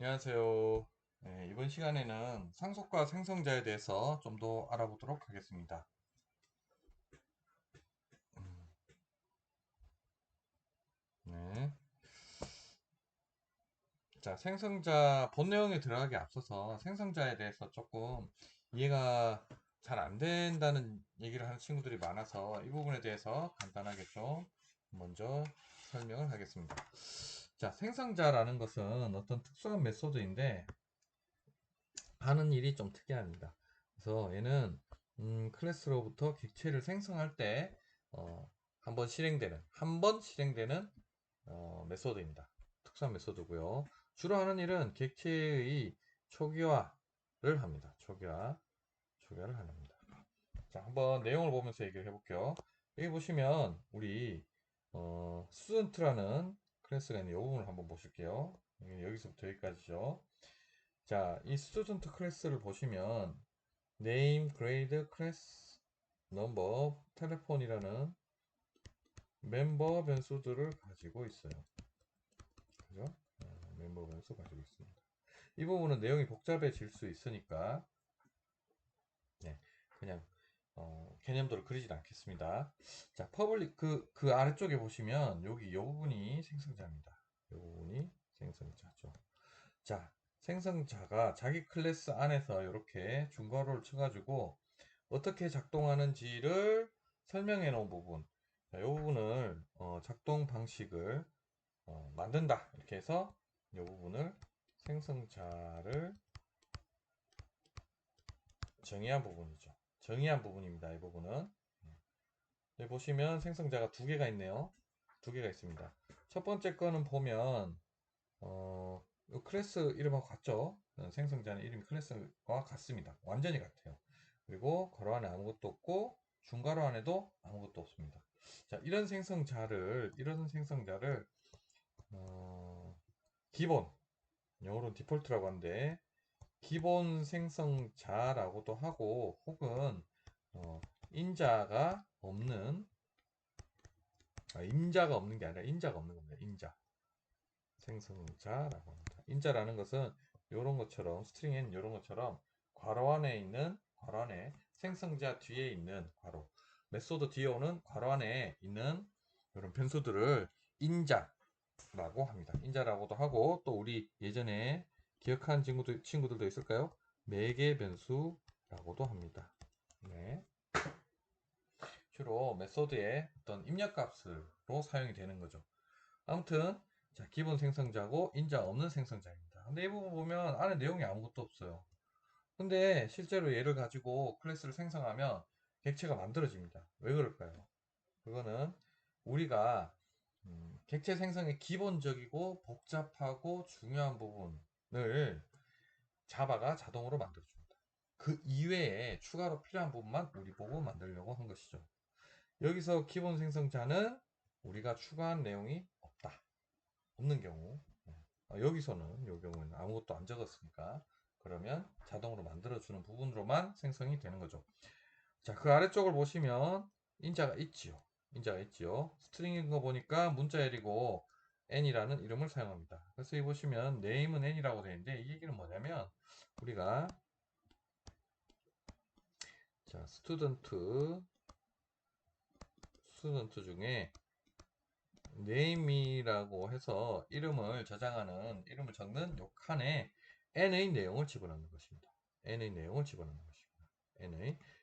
안녕하세요. 네, 이번 시간에는 상속과 생성자에 대해서 좀 더 알아보도록 하겠습니다. 네. 자, 생성자 본 내용에 들어가기 앞서서 생성자에 대해서 조금 이해가 잘 안 된다는 얘기를 하는 친구들이 많아서 이 부분에 대해서 간단하게 좀 먼저 설명을 하겠습니다. 자, 생성자라는 것은 어떤 특수한 메소드인데 하는 일이 좀 특이합니다. 그래서 얘는 클래스로부터 객체를 생성할 때 한 번 실행되는 메소드입니다. 특수한 메소드고요. 주로 하는 일은 객체의 초기화를 합니다. 초기화를 합니다. 자, 한번 내용을 보면서 얘기를 해볼게요. 여기 보시면 우리 스튜던트라는 클래스가 있는 이 부분을 한번 보실게요. 여기서부터 여기까지죠. 자, 이 스튜던트 클래스를 보시면 name, grade, class, number, 텔레폰이라는 멤버 변수들을 가지고 있어요. 그죠? 멤버 변수 가지고 있습니다. 이 부분은 내용이 복잡해질 수 있으니까 네, 그냥 개념도를 그리진 않겠습니다. 자, 퍼블릭 그 아래쪽에 보시면 여기 이 부분이 생성자입니다. 이 부분이 생성자죠. 자, 생성자가 자기 클래스 안에서 이렇게 중괄호를 쳐가지고 어떻게 작동하는지를 설명해 놓은 부분. 자, 이 부분을 작동 방식을 만든다. 이렇게 해서 이 부분을 생성자를 정의한 부분이죠. 정의한 부분입니다. 이 부분은. 여기 보시면 생성자가 두 개가 있네요. 두 개가 있습니다. 첫 번째 거는 보면 클래스 이름하고 같죠? 생성자는 이름이 클래스와 같습니다. 완전히 같아요. 그리고 괄호 안에 아무것도 없고 중괄호 안에도 아무것도 없습니다. 자, 이런 생성자를 기본, 영어로는 디폴트라고 하는데 기본 생성자라고도 하고 혹은 어, 인자가 없는 임자가 없는 게 아니라 인자가 없는 겁니다. 인자. 생성자라고 합니다. 인자라는 것은 이런 것처럼 스트링엔 이런 것처럼 괄호 안에 생성자 뒤에 있는 괄호 메소드 뒤에 오는 괄호 안에 있는 이런 변수들을 인자라고 합니다. 인자라고도 하고 또 우리 예전에 기억한 친구들도 있을까요? 매개 변수라고도 합니다. 네. 주로 메소드의 어떤 입력값으로 사용이 되는 거죠. 아무튼 자, 기본 생성자고 인자 없는 생성자입니다. 근데 이 부분 보면 안에 내용이 아무것도 없어요. 근데 실제로 얘를 가지고 클래스를 생성하면 객체가 만들어집니다. 왜 그럴까요? 그거는 우리가 객체 생성의 기본적이고 복잡하고 중요한 부분을 자바가 자동으로 만들어줍니다. 그 이외에 추가로 필요한 부분만 우리 보고 만들려고 한 것이죠. 여기서 기본 생성자는 우리가 추가한 내용이 없다. 없는 경우 여기서는 이 경우에는 아무것도 안 적었으니까 그러면 자동으로 만들어주는 부분으로만 생성이 되는 거죠. 자, 그 아래쪽을 보시면 인자가 있지요. 인자가 있지요. 스트링인 거 보니까 문자열이고 n이라는 이름을 사용합니다. 그래서 이 보시면 name은 n이라고 되어 있는데 이 얘기는 뭐냐면 우리가 자 스튜던트 중에 name이라고 해서 이름을 적는 요 칸에 n의 내용을 집어넣는 것입니다. n의 내용을 집어넣는 것입니다.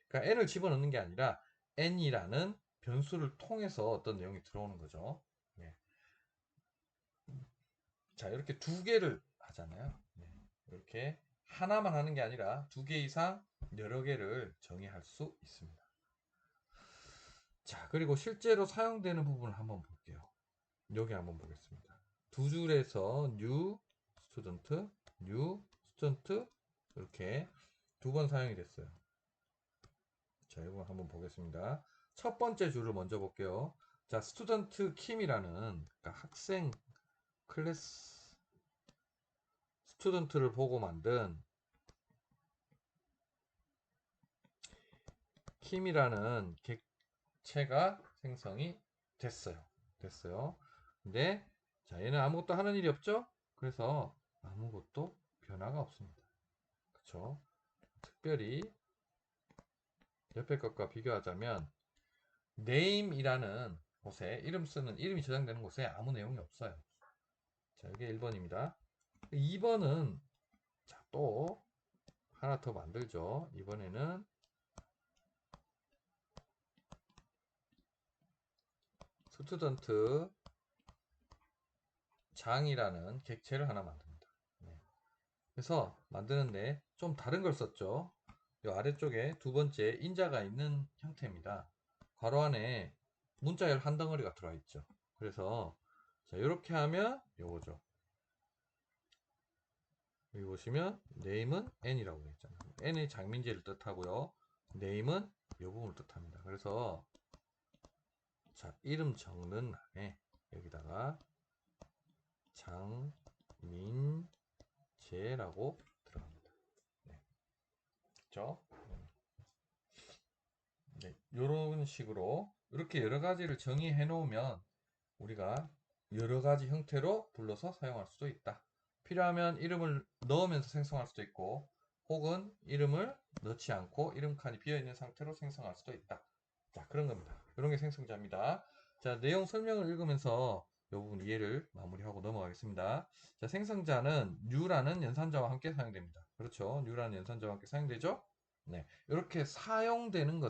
그러니까 n을 집어넣는 게 아니라 n이라는 변수를 통해서 어떤 내용이 들어오는 거죠. 네. 자, 이렇게 두 개를 하잖아요. 네. 이렇게 하나만 하는 게 아니라 두 개 이상 여러 개를 정의할 수 있습니다. 자, 그리고 실제로 사용되는 부분을 한번 볼게요. 여기 한번 보겠습니다. 두 줄에서 new student, new student 이렇게 두 번 사용이 됐어요. 자, 이거 한번 보겠습니다. 첫 번째 줄을 먼저 볼게요. 자, 스튜던트 킴이라는 그러니까 학생 클래스 스튜던트를 보고 만든 킴이라는 객체가 생성이 됐어요. 근데 자, 얘는 아무것도 하는 일이 없죠? 그래서 아무것도 변화가 없습니다. 그쵸? 특별히 옆에 것과 비교하자면 name이라는 곳에 이름이 저장되는 곳에 아무 내용이 없어요. 자, 이게 1번입니다. 2번은 자, 또 하나 더 만들죠. 이번에는 스튜던트 장이라는 객체를 하나 만듭니다. 네. 그래서 만드는데 좀 다른 걸 썼죠. 이 아래쪽에 두 번째 인자가 있는 형태입니다. 괄호 안에 문자열 한 덩어리가 들어와 있죠. 그래서 자, 이렇게 하면 요거죠. 여기 보시면 name은 n이라고 되어 있잖아요. n의 장민지를 뜻하고요. name은 이 부분을 뜻합니다. 그래서 자, 이름 적는 란에 여기다가 장민재라고 들어갑니다. 네. 그렇죠? 네. 이런 식으로 이렇게 여러 가지를 정의해 놓으면 우리가 여러 가지 형태로 불러서 사용할 수도 있다. 필요하면 이름을 넣으면서 생성할 수도 있고, 혹은 이름을 넣지 않고 이름 칸이 비어 있는 상태로 생성할 수도 있다. 자, 그런 겁니다. 이런 게 생성자입니다. 자, 내용 설명을 읽으면서 이 부분 이해를 마무리하고 넘어가겠습니다. 자, 생성자는 new라는 연산자와 함께 사용됩니다. 그렇죠? new라는 연산자와 함께 사용되죠? 네. 이렇게 사용되는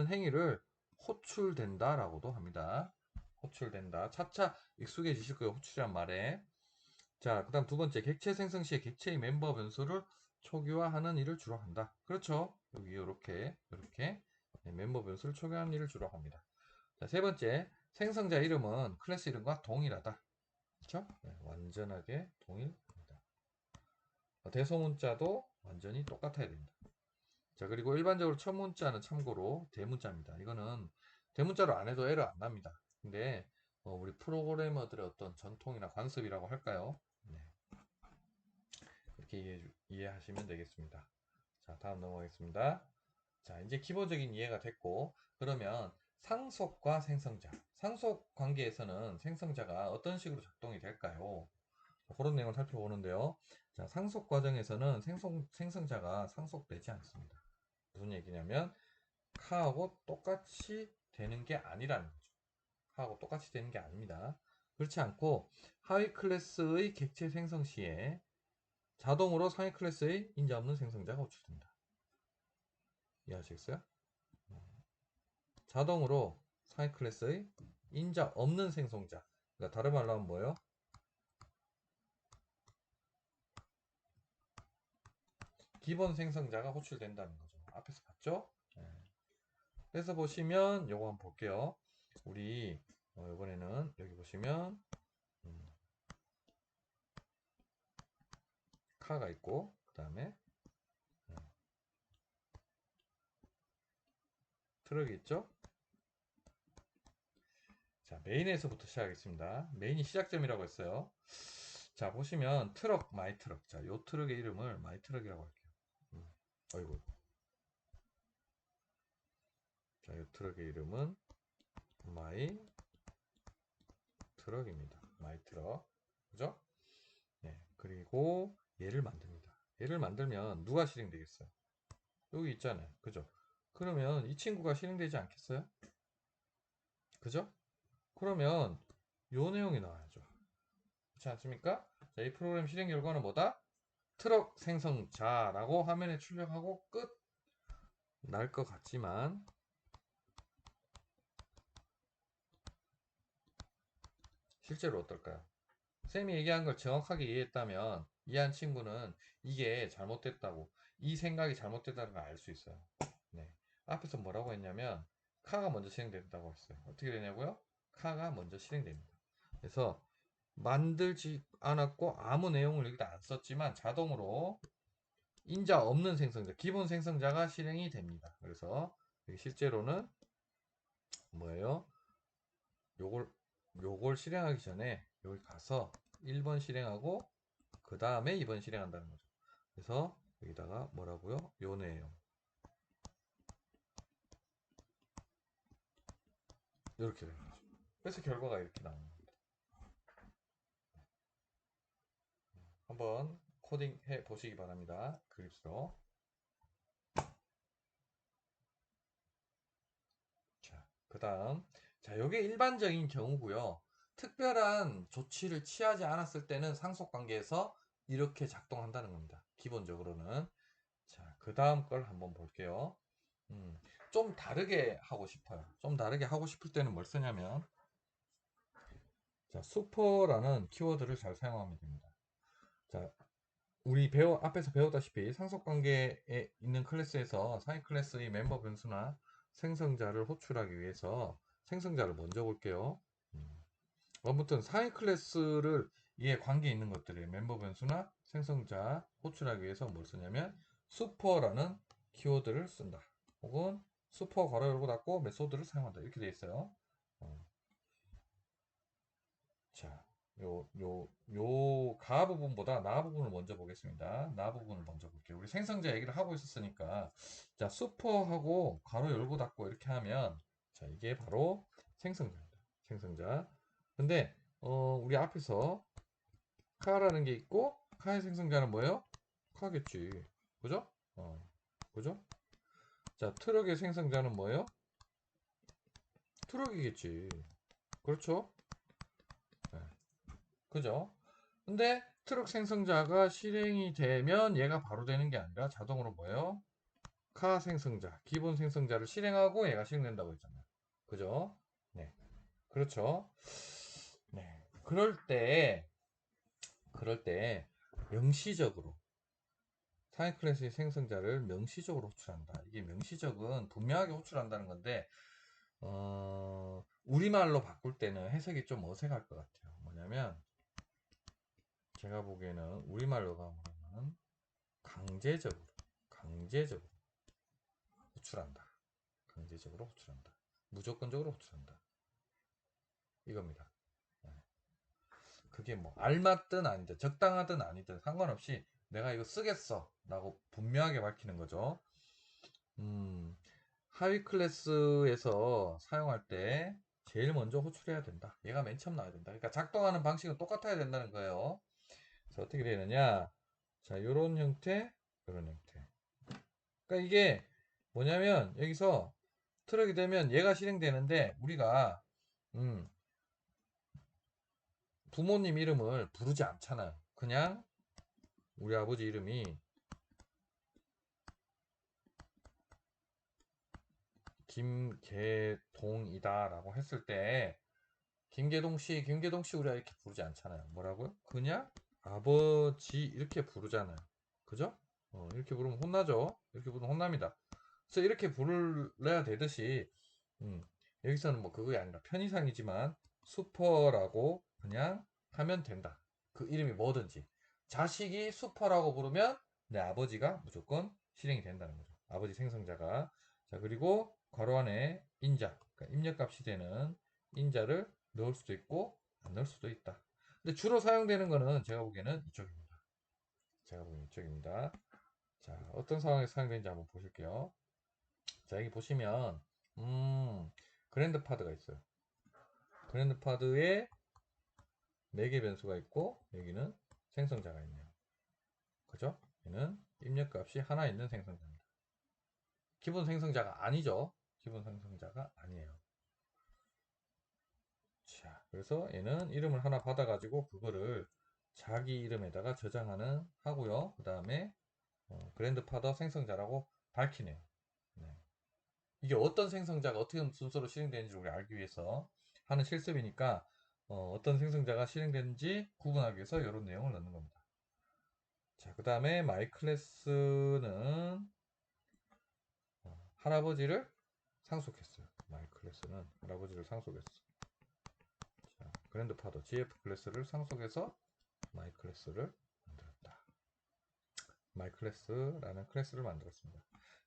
행위를 호출된다 라고도 합니다. 호출된다. 차차 익숙해지실 거예요. 호출이란 말에. 자, 그 다음 두 번째, 객체 생성 시에 객체의 멤버 변수를 초기화하는 일을 주로 한다. 그렇죠? 여기 이렇게 네, 멤버 변수를 초기화하는 일을 주로 합니다. 자, 세 번째, 생성자 이름은 클래스 이름과 동일하다. 그렇죠? 네, 완전하게 동일합니다. 대소문자도 완전히 똑같아야 됩니다. 자, 그리고 일반적으로 첫 문자는 참고로 대문자입니다. 이거는 대문자로 안 해도 에러 안 납니다. 근데 우리 프로그래머들의 어떤 전통이나 관습이라고 할까요? 네. 그렇게 이해하시면 되겠습니다. 자, 다음 넘어가겠습니다. 자, 이제 기본적인 이해가 됐고, 그러면 상속과 생성자. 상속 관계에서는 생성자가 어떤 식으로 작동이 될까요? 그런 내용을 살펴보는데요. 자, 상속 과정에서는 생성자가 상속되지 않습니다. 무슨 얘기냐면, 카하고 똑같이 되는 게 아니라는 거죠. 카하고 똑같이 되는 게 아닙니다. 그렇지 않고, 하위 클래스의 객체 생성 시에 자동으로 상위 클래스의 인자 없는 생성자가 호출된다. 이해하시겠어요? 자동으로 상위 클래스의 인자 없는 생성자. 그러니까 다른 말로 하면 뭐예요? 기본 생성자가 호출된다는 거죠. 앞에서 봤죠? 네. 그래서 보시면 요거 한번 볼게요. 우리 이번에는 여기 보시면 카가 있고 그 다음에 트럭이 있죠? 자, 메인에서부터 시작하겠습니다. 메인이 시작점이라고 했어요. 자, 보시면 트럭, 마이 트럭. 자, 요 트럭의 이름을 마이 트럭이라고 할게요. 어이구. 자, 요 트럭의 이름은 마이 트럭입니다. 마이 트럭. 그죠? 네. 그리고 얘를 만듭니다. 얘를 만들면 누가 실행되겠어요? 여기 있잖아요. 그죠? 그러면 이 친구가 실행되지 않겠어요? 그죠? 그러면 요 내용이 나와야죠. 그렇지 않습니까? 자, 이 프로그램 실행 결과는 뭐다? 트럭 생성자라고 화면에 출력하고 끝 날 것 같지만 실제로 어떨까요? 쌤이 얘기한 걸 정확하게 이해했다면 이해한 친구는 이게 잘못됐다고 이 생각이 잘못됐다는 걸 알 수 있어요. 네. 앞에서 뭐라고 했냐면 카가 먼저 실행된다고 했어요. 어떻게 되냐고요? 카가 먼저 실행됩니다. 그래서 만들지 않았고 아무 내용을 여기다 안 썼지만 자동으로 인자 없는 생성자, 기본 생성자가 실행이 됩니다. 그래서 실제로는 뭐예요? 요걸 요걸 실행하기 전에 여기 가서 1번 실행하고 그 다음에 2번 실행한다는 거죠. 그래서 여기다가 뭐라고요? 요 내용 이렇게 되는 거죠. 그래서 결과가 이렇게 나옵니다. 한번 코딩해 보시기 바랍니다. 그립스로. 자, 그 다음. 자, 요게 일반적인 경우고요. 특별한 조치를 취하지 않았을 때는 상속관계에서 이렇게 작동한다는 겁니다. 기본적으로는. 자, 그 다음 걸 한번 볼게요. 음, 좀 다르게 하고 싶어요. 좀 다르게 하고 싶을 때는 뭘 쓰냐면, 자, 슈퍼라는 키워드를 잘 사용하면 됩니다. 자, 우리 앞에서 배웠다시피 상속관계에 있는 클래스에서 상위 클래스의 멤버 변수나 생성자를 호출하기 위해서 생성자를 먼저 볼게요. 아무튼 상위 클래스를 이에 관계 있는 것들의 멤버 변수나 생성자 호출하기 위해서 뭘 쓰냐면 슈퍼라는 키워드를 쓴다. 혹은 슈퍼 괄호 열고 닫고 메소드를 사용한다. 이렇게 되어 있어요. 어, 자, 가 부분보다 나 부분을 먼저 보겠습니다. 나 부분을 먼저 볼게요. 우리 생성자 얘기를 하고 있었으니까, 자, 슈퍼하고 괄호 열고 닫고 이렇게 하면, 자, 이게 바로 생성자입니다. 생성자. 근데, 우리 앞에서 카라는 게 있고, 카의 생성자는 뭐예요? 카겠지. 그죠? 그죠? 자, 트럭의 생성자는 뭐예요? 트럭이겠지. 그렇죠? 네. 그죠? 근데 트럭 생성자가 실행이 되면 얘가 바로 되는 게 아니라 자동으로 뭐예요? 카 생성자, 기본 생성자를 실행하고 얘가 실행된다고 했잖아요. 그죠? 네. 그렇죠. 네. 그럴 때 명시적으로 상위 클래스의 생성자를 명시적으로 호출한다. 이게 명시적은 분명하게 호출한다는 건데 우리말로 바꿀 때는 해석이 좀 어색할 것 같아요. 뭐냐면 제가 보기에는 우리말로 가면 강제적으로 강제적으로 호출한다. 강제적으로 호출한다. 무조건적으로 호출한다. 이겁니다. 네. 그게 뭐 알맞든 아니든 적당하든 아니든 상관없이 내가 이거 쓰겠어 라고 분명하게 밝히는 거죠. 하위 클래스에서 사용할 때 제일 먼저 호출해야 된다. 얘가 맨 처음 나와야 된다. 그러니까 작동하는 방식은 똑같아야 된다는 거예요. 그래서 어떻게 되느냐? 자, 요런 형태, 요런 형태. 그러니까 이게 뭐냐면 여기서 트럭이 되면 얘가 실행되는데 우리가 음, 부모님 이름을 부르지 않잖아요. 그냥 우리 아버지 이름이 김계동이다라고 했을 때 김계동 씨 우리가 이렇게 부르지 않잖아요. 뭐라고요? 그냥 아버지 이렇게 부르잖아요. 그죠? 이렇게 부르면 혼나죠. 이렇게 부르면 혼납니다. 그래서 이렇게 부르려야 되듯이 음, 여기서는 뭐 그게 아니라 편의상이지만 슈퍼라고 그냥 하면 된다. 그 이름이 뭐든지. 자식이 슈퍼라고 부르면 내 아버지가 무조건 실행이 된다는 거죠. 아버지 생성자가. 자, 그리고 괄호 안에 인자, 그러니까 입력값이 되는 인자를 넣을 수도 있고 안 넣을 수도 있다. 근데 주로 사용되는 거는 제가 보기에는 이쪽입니다. 제가 보기에는 이쪽입니다. 자, 어떤 상황에서 사용되는지 한번 보실게요. 자, 여기 보시면 그랜드 파드가 있어요. 그랜드 파드에 4개 변수가 있고 여기는 생성자가 있네요. 그죠? 얘는 입력값이 하나 있는 생성자입니다. 기본 생성자가 아니죠. 기본 생성자가 아니에요. 자, 그래서 얘는 이름을 하나 받아가지고 그거를 자기 이름에다가 저장하는 하고요. 그 다음에 그랜드 파더 생성자라고 밝히네요. 네. 이게 어떤 생성자가 어떻게 순서로 실행되는지 우리 알기 위해서 하는 실습이니까 떤 생성자가 실행되는지 구분하기 위해서 이런 내용을 넣는 겁니다. 자, 그 다음에 마이 클래스는 할아버지를 상속했어요. 마이 클래스는 할아버지를 상속했어. 자, 그랜드 파더 GF 클래스를 상속해서 마이 클래스를 만들었다. 마이 클래스라는 클래스를 만들었습니다.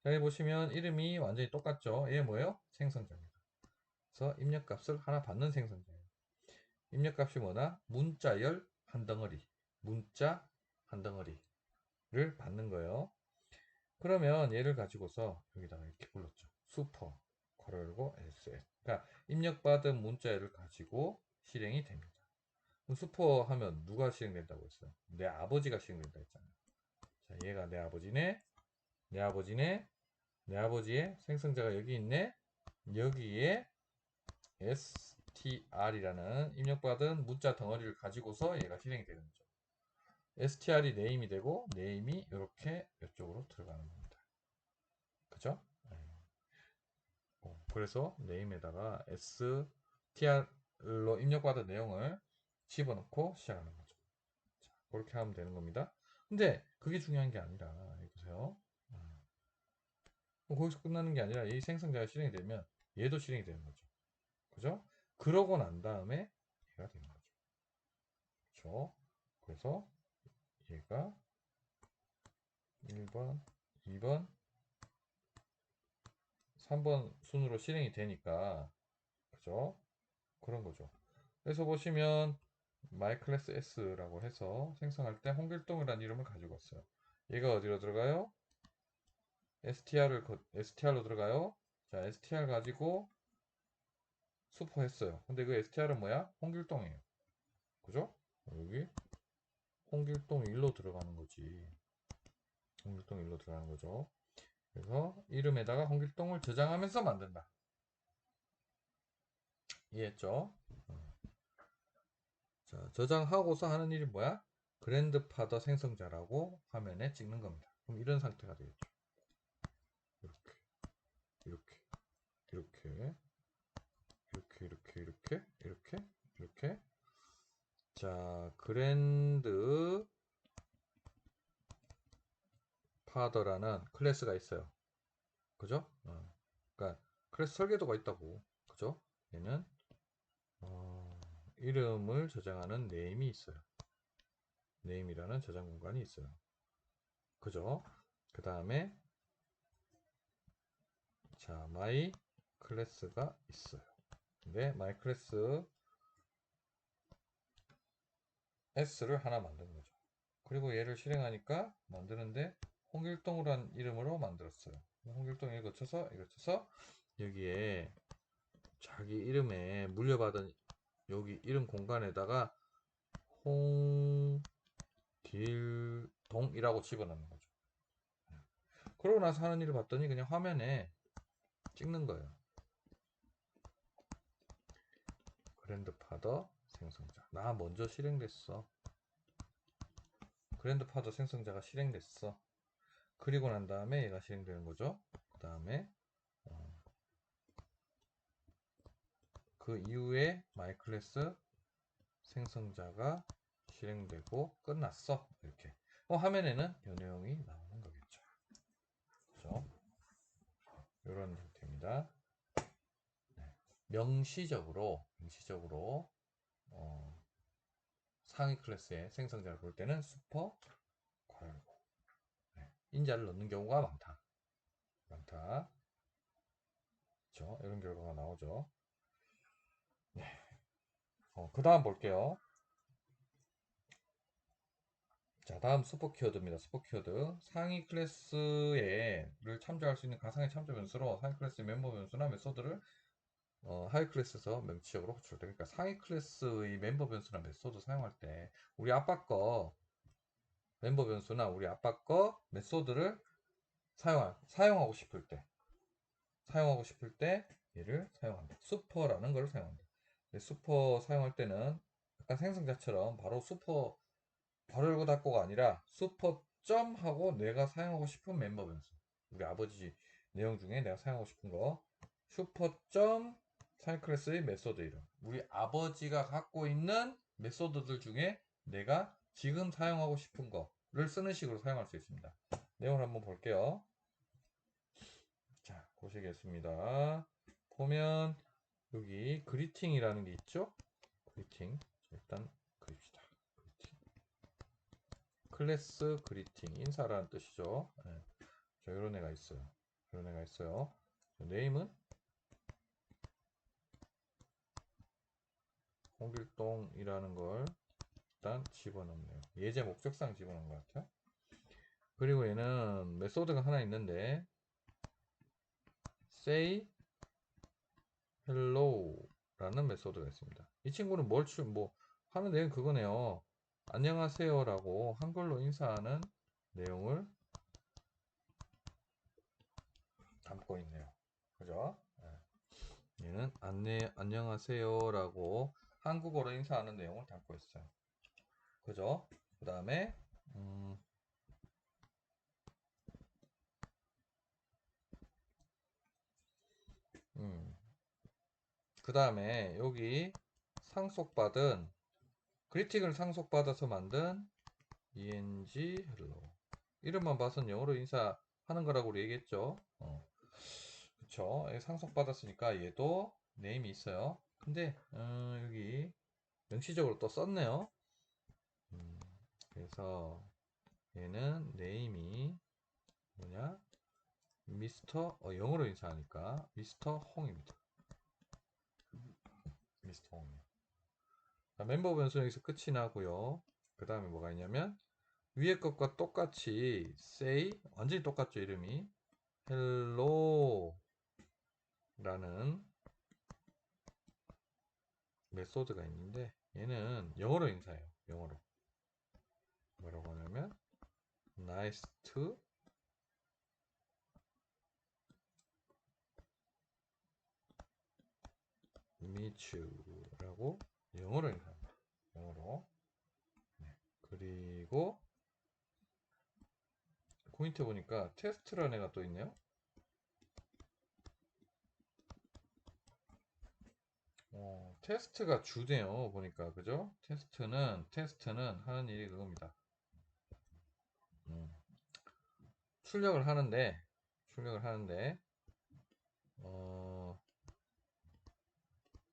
자, 여기 보시면 이름이 완전히 똑같죠. 얘 뭐예요? 생성자입니다. 그래서 입력값을 하나 받는 생성자예요. 입력값이 뭐나? 문자열 한 덩어리, 문자 한 덩어리를 받는 거예요. 그러면 얘를 가지고서 여기다가 이렇게 불렀죠. 슈퍼, 괄호 열고 ls. 그러니까 입력받은 문자열을 가지고 실행이 됩니다. 그럼 슈퍼 하면 누가 실행된다고 했어요? 내 아버지가 실행된다 했잖아요. 자, 얘가 내 아버지네, 내 아버지네, 내 아버지의 생성자가 여기 있네. 여기에 str이라는 입력받은 문자 덩어리를 가지고서 얘가 실행이 되는 거죠. str이 네임이 되고 네임이 이렇게 이쪽으로 들어가는 겁니다. 그죠? 네. 그래서 네임에다가 str로 입력받은 내용을 집어넣고 시작하는 거죠. 자, 그렇게 하면 되는 겁니다. 근데 그게 중요한 게 아니라 보세요. 거기서 끝나는 게 아니라 이 생성자가 실행이 되면 얘도 실행이 되는 거죠. 그죠? 그러고 난 다음에 얘가 되는 거죠. 그렇죠? 그래서 얘가 1번, 2번, 3번 순으로 실행이 되니까 그죠? 그런 거죠. 그래서 보시면 myClass S라고 해서 생성할 때 홍길동이라는 이름을 가지고 왔어요. 얘가 어디로 들어가요? str로 들어가요. 자, str 가지고 수포했어요. 근데 그 str은 뭐야? 홍길동이에요. 그죠? 여기 홍길동 1로 들어가는 거지. 홍길동 1로 들어가는 거죠. 그래서 이름에다가 홍길동을 저장하면서 만든다. 이해했죠? 자, 저장하고서 하는 일이 뭐야? 그랜드파더 생성자라고 화면에 찍는 겁니다. 그럼 이런 상태가 되겠죠. 이렇게, 이렇게, 이렇게, 이렇게, 이렇게, 이렇게, 이렇게, 이렇게. 자, 그랜드 파더라는 클래스가 있어요. 그죠? 그러니까 클래스 설계도가 있다고. 그죠? 얘는 이름을 저장하는 네임이 있어요. 네임이라는 저장 공간이 있어요. 그죠? 그 다음에 자, my 클래스가 있어요. 근데 my 클래스 s를 하나 만드는 거죠. 그리고 얘를 실행하니까 만드는데 홍길동이라는 이름으로 만들었어요. 홍길동 이걸 거쳐서 여기에 자기 이름에 물려받은 여기 이름 공간에다가 홍길동이라고 집어넣는 거죠. 그러고 나서 하는 일을 봤더니 그냥 화면에 찍는 거예요. 그랜드파더 생성자. 나 먼저 실행됐어. 그랜드파더 생성자가 실행됐어. 그리고 난 다음에 얘가 실행되는 거죠. 그 다음에 그 이후에 마이클래스 생성자가 실행되고 끝났어. 이렇게 화면에는 이 내용이 나오는 거겠죠. 그렇죠? 이런 형태입니다. 네. 명시적으로 상위 클래스의 생성자를 볼 때는 슈퍼 괄호 인자를 넣는 경우가 많다. 그렇죠? 이런 결과가 나오죠. 네. 그 다음 볼게요. 자, 다음 슈퍼 키워드입니다. 슈퍼 키워드. 상위 클래스를 참조할 수 있는 가상의 참조 변수로 상위 클래스의 멤버 변수나 메소드를 하위 클래스에서 명시적으로 호출돼. 그러니까 상위 클래스의 멤버 변수나 메소드 사용할 때 우리 아빠 거 멤버 변수나 우리 아빠 거 메소드를 사용하고 싶을 때 얘를 사용한다. 슈퍼라는 걸 사용한다. 슈퍼 사용할 때는 약간 생성자처럼 바로 슈퍼 바로 열고 닫고가 아니라 슈퍼 점 하고 내가 사용하고 싶은 멤버 변수. 우리 아버지 내용 중에 내가 사용하고 싶은 거 슈퍼 점 사인 클래스의 메소드 이름. 우리 아버지가 갖고 있는 메소드들 중에 내가 지금 사용하고 싶은 거를 쓰는 식으로 사용할 수 있습니다. 내용을 한번 볼게요. 자, 보시겠습니다. 보면 여기 그리팅이라는 게 있죠? 그리팅. 일단 그립시다. 그리팅. 클래스 그리팅. 인사라는 뜻이죠. 네. 자, 이런 애가 있어요. 이런 애가 있어요. 네임은 홍길동이라는 걸 일단 집어넣네요. 예제 목적상 집어넣은 것 같아요. 그리고 얘는 메소드가 하나 있는데 say hello 라는 메소드가 있습니다. 이 친구는 하는 내용 그거네요. 안녕하세요라고 한글로 인사하는 내용을 담고 있네요. 그죠? 네. 얘는 안녕하세요라고 한국어로 인사하는 내용을 담고 있어요. 그죠? 그 다음에 그 다음에 여기 상속받은 그리팅을 상속받아서 만든 eng hello 이름만 봐선 영어로 인사하는 거라고 우리 얘기했죠. 그쵸. 상속받았으니까 얘도 네임이 있어요. 근데 여기 명시적으로 또 썼네요. 그래서 얘는 네임이 뭐냐 미스터 영어로 인사하니까 미스터 홍입니다. 미스터 홍이요. 멤버 변수는 여기서 끝이 나고요. 그 다음에 뭐가 있냐면 위에 것과 똑같이 say 완전히 똑같죠. 이름이 hello 라는 메소드가 있는데 얘는 영어로 인사해요. 영어로 뭐라고 하냐면 nice to meet you 라고 영어로 인사합니다. 영어로. 네. 그리고 포인트 보니까 테스트라는 애가 또 있네요. 테스트가 주네요. 보니까 그죠? 테스트는 하는 일이 그겁니다. 출력을 하는데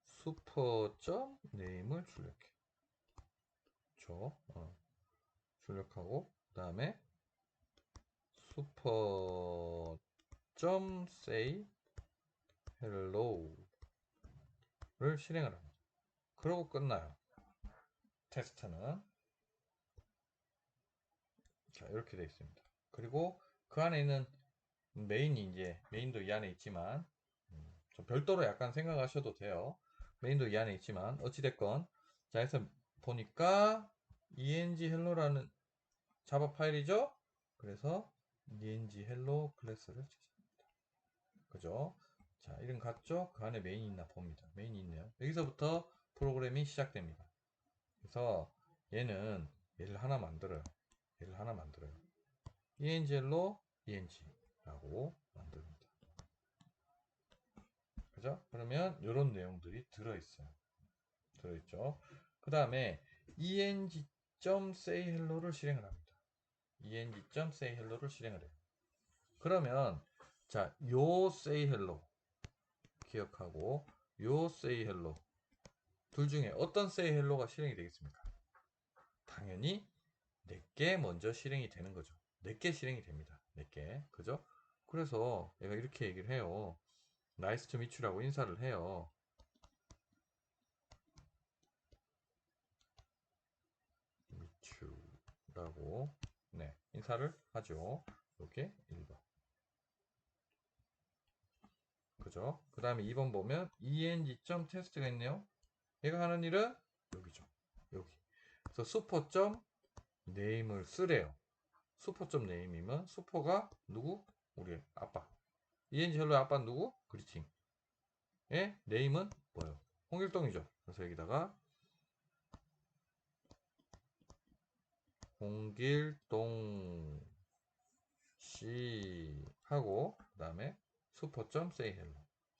슈퍼점 네임을 출력해. 출력하고 그 다음에 슈퍼점 say hello를 실행을 합니다. 그러고 끝나요. 테스트는 자 이렇게 되어 있습니다. 그리고 그 안에 있는 메인도 이 안에 있지만 좀 별도로 약간 생각하셔도 돼요. 메인도 이 안에 있지만 어찌됐건 자 해서 보니까 eng hello라는 자바 파일이죠. 그래서 eng hello 클래스를 제작합니다. 그죠? 자 이름 같죠? 그 안에 메인이 있나 봅니다. 메인이 있네요. 여기서부터 프로그램이 시작됩니다. 그래서 얘를 하나 만들어요. eng hello eng라고 만듭니다. 그죠? 그러면 이런 내용들이 들어있죠. 그 다음에 eng.say hello를 실행을 합니다. eng.say hello를 실행을 해요. 그러면 자, 요 say hello 기억하고 요 say hello 둘 중에 어떤 say hello가 실행이 되겠습니까? 당연히 내게 먼저 실행이 되는 거죠. 내게 실행이 됩니다. 내게 그죠? 그래서 얘가 이렇게 얘기를 해요. 나이스 투 미츄라고 인사를 해요. 미츄라고 네 인사를 하죠. 이렇게 1번 그죠? 그 다음에 2번 보면 eng.test가 있네요. 얘가 하는 일은 여기죠. 여기. 그래서 슈퍼점 네임을 쓰래요. 슈퍼점 네임이면 슈퍼가 누구? 우리 아빠. eng 헬로의 아빠는 누구? 그리팅. 의 네임은 뭐예요? 홍길동이죠. 그래서 여기다가 홍길동 씨 하고 그 다음에 슈퍼점 세이 헬로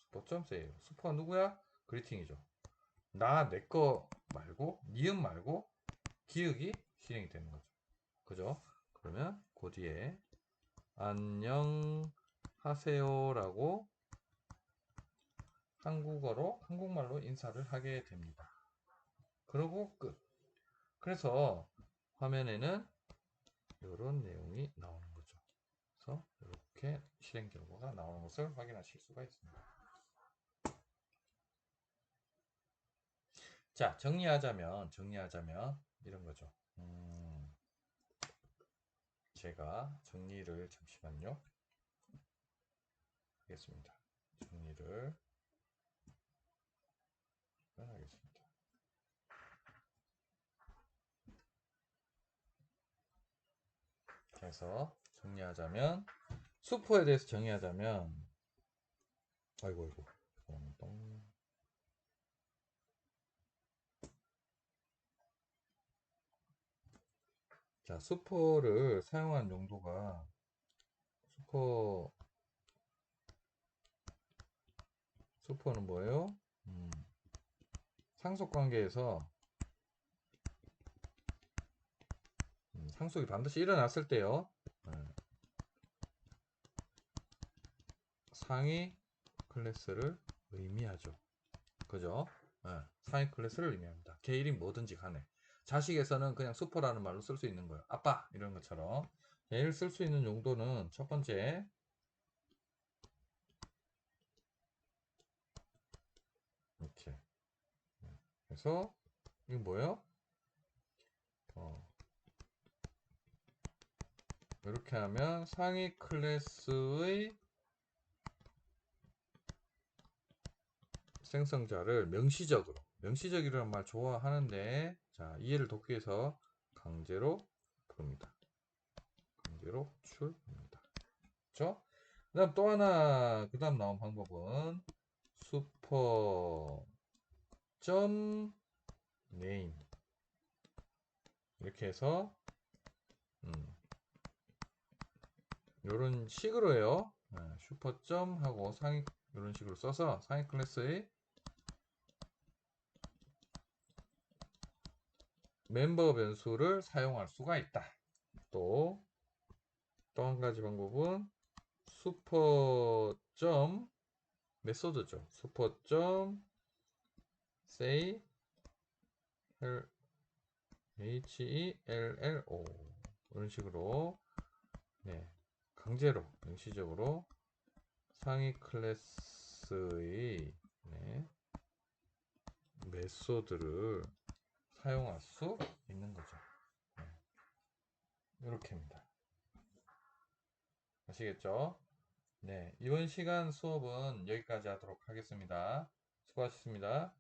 슈퍼점 세이 헬로 슈퍼가 누구야? 그리팅이죠. 나 내 거 말고 니은 말고 기억이 실행이 되는 거죠. 그죠? 그러면 그 뒤에 안녕하세요라고 한국말로 인사를 하게 됩니다. 그리고 끝. 그래서 화면에는 이런 내용이 나오는 거죠. 그래서 이렇게 실행 결과가 나오는 것을 확인하실 수가 있습니다. 자, 정리하자면 이런 거죠. 제가 정리를 잠시만요. 하겠습니다. 정리를 하겠습니다. 그래서 정리하자면 수포에 대해서 정의하자면 아이고 똥. 자, 수포를 사용한 용도가 수포는 뭐예요? 상속 관계에서 상속이 반드시 일어났을 때요. 상위 클래스를 의미하죠. 그죠? 상위 클래스를 의미합니다. 계일이 뭐든지 간에. 자식에서는 그냥 수포라는 말로 쓸 수 있는 거예요. 아빠 이런 것처럼. 얘를 쓸 수 있는 용도는 첫 번째 이렇게. 그래서 이거 뭐예요? 이렇게 하면 상위 클래스의 생성자를 명시적이라는 말 좋아하는데, 자, 이해를 돕기 위해서 강제로 부릅니다. 강제로 출입니다. 그렇죠? 그다음 또 하나, 그다음 나온 방법은 슈퍼 점 네임 이렇게 해서 이런 식으로 해요. 슈퍼점 하고 상위 이런 식으로 써서 상위 클래스의 멤버 변수를 사용할 수가 있다. 또 한 가지 방법은 슈퍼점 메소드죠. 슈퍼점 say hello 이런 식으로 강제로 명시적으로 상위 클래스의 메소드를 사용할 수 있는 거죠. 이렇게입니다. 아시겠죠? 네, 이번 시간 수업은 여기까지 하도록 하겠습니다. 수고하셨습니다.